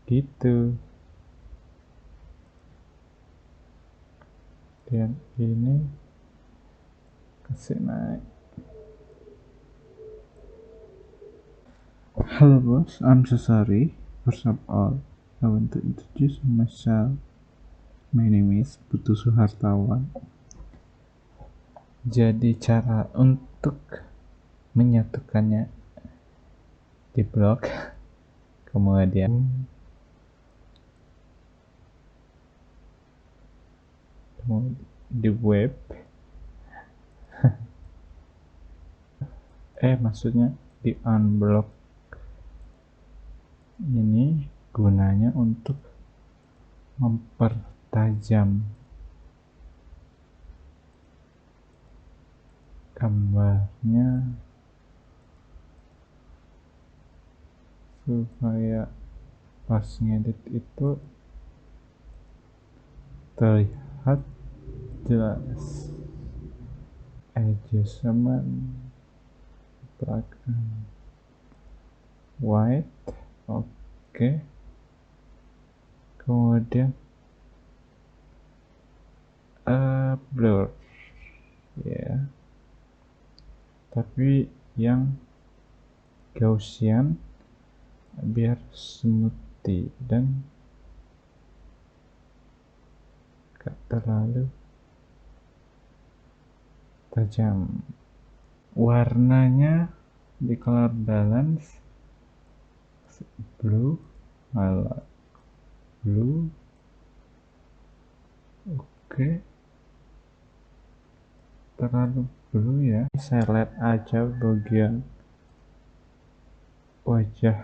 gitu. Dan ini kasih naik. Hello boss, I'm so sorry. First of all, I want to introduce myself. My name is Putu Suhartawan. Jadi cara untuk menyatukannya di blog, kemudian di web, maksudnya di unblock. Ini gunanya untuk mempertajam gambarnya supaya pas ngedit itu terlihat jelas. Adjustment perangkat white, oke. Kemudian blur ya, tapi yang Gaussian biar smoothie dan gak terlalu tajam. Warnanya di color balance blue, highlight blue, oke. Terlalu blue ya, saya lihat aja bagian wajah,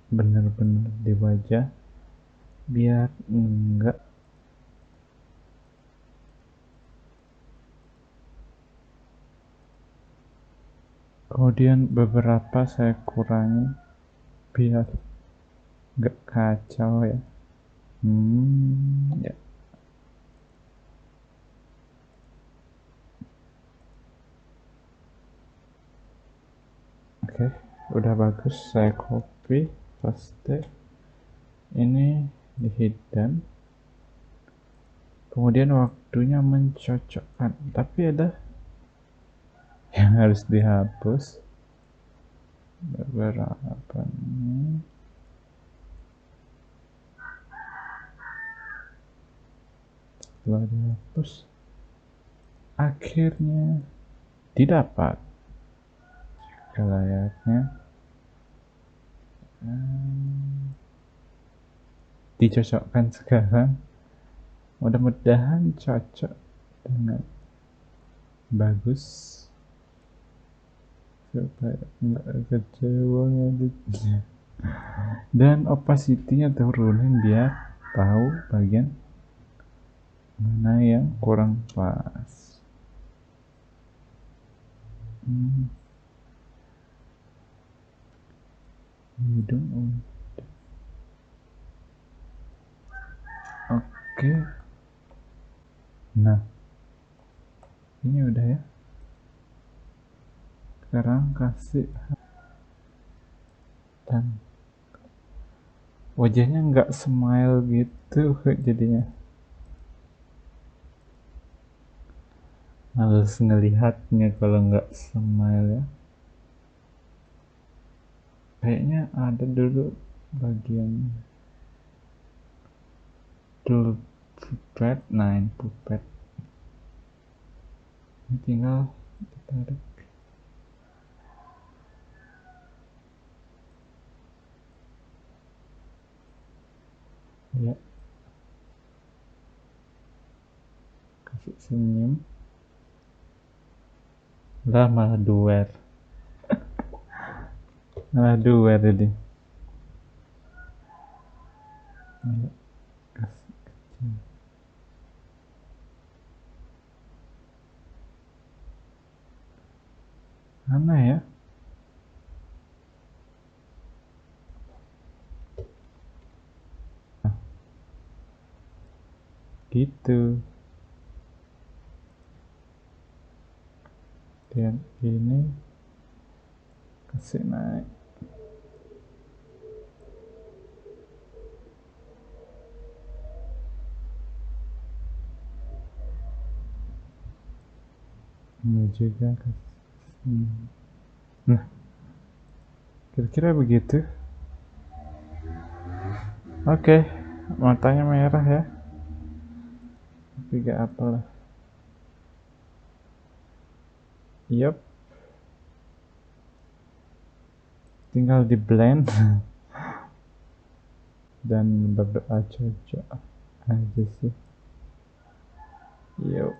bener-bener di wajah biar enggak kemudian beberapa saya kurangin biar enggak kacau ya. Ya. Oke, udah bagus. Saya copy, paste. Ini di hidden. Kemudian waktunya mencocokkan, tapi ada yang harus dihapus beberapa nih. Setelah dihapus, akhirnya didapat layaknya. Dicocokkan sekarang, mudah-mudahan cocok dengan bagus supaya nggak kecewa ngeditnya. Dan opacity-nya turunin biar tahu bagian mana yang kurang pas. Hidung udah. Oke. Nah, ini udah ya. Sekarang kasih dan wajahnya nggak smile gitu jadinya. Harus ngelihatnya kalau nggak smile ya. Kayaknya ada dulu bagian dulu pupet, pupet. Ini tinggal ditarik. Ya. Kasih senyum. Lah malah duer. Malah duer jadi. Ayo, kasih kecil. Mana ya? Nah, gitu. Dan ini kasih naik. ini juga ke sini. Nah, kira-kira begitu. Oke, matanya merah ya, tapi gak apalah. Yup, tinggal di blend dan berdoa cocok aja sih. Yuk,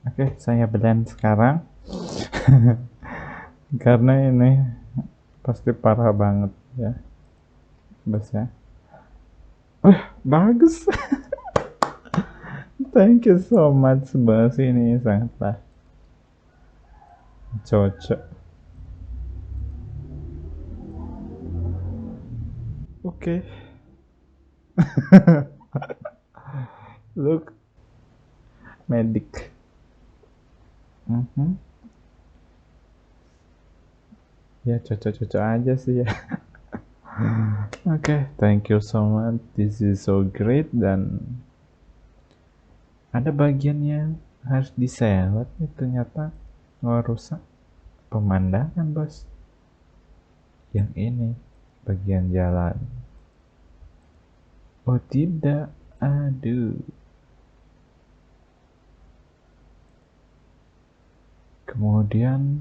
oke, saya blend sekarang karena ini pasti parah banget ya, bos ya. Bagus. Thank you so much bos, ini sangatlah cocok. Oke. Look, medic. Ya cocok-cocok aja sih ya. Oke, thank you so much, this is so great. Dan ada bagian yang harus diselet nih, ternyata ngerusak pemandangan bos. Yang ini bagian jalan. Oh tidak, aduh. Kemudian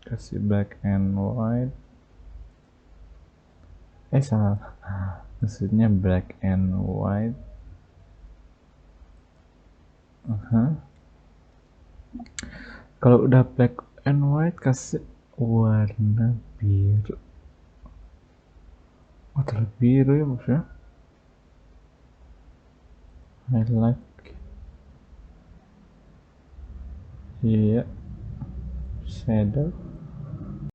kasih black and white. Salah, maksudnya black and white. Kalau udah black and white kasih warna biru. Oh terlalu biru ya maksudnya. Highlight. Iya, shadow.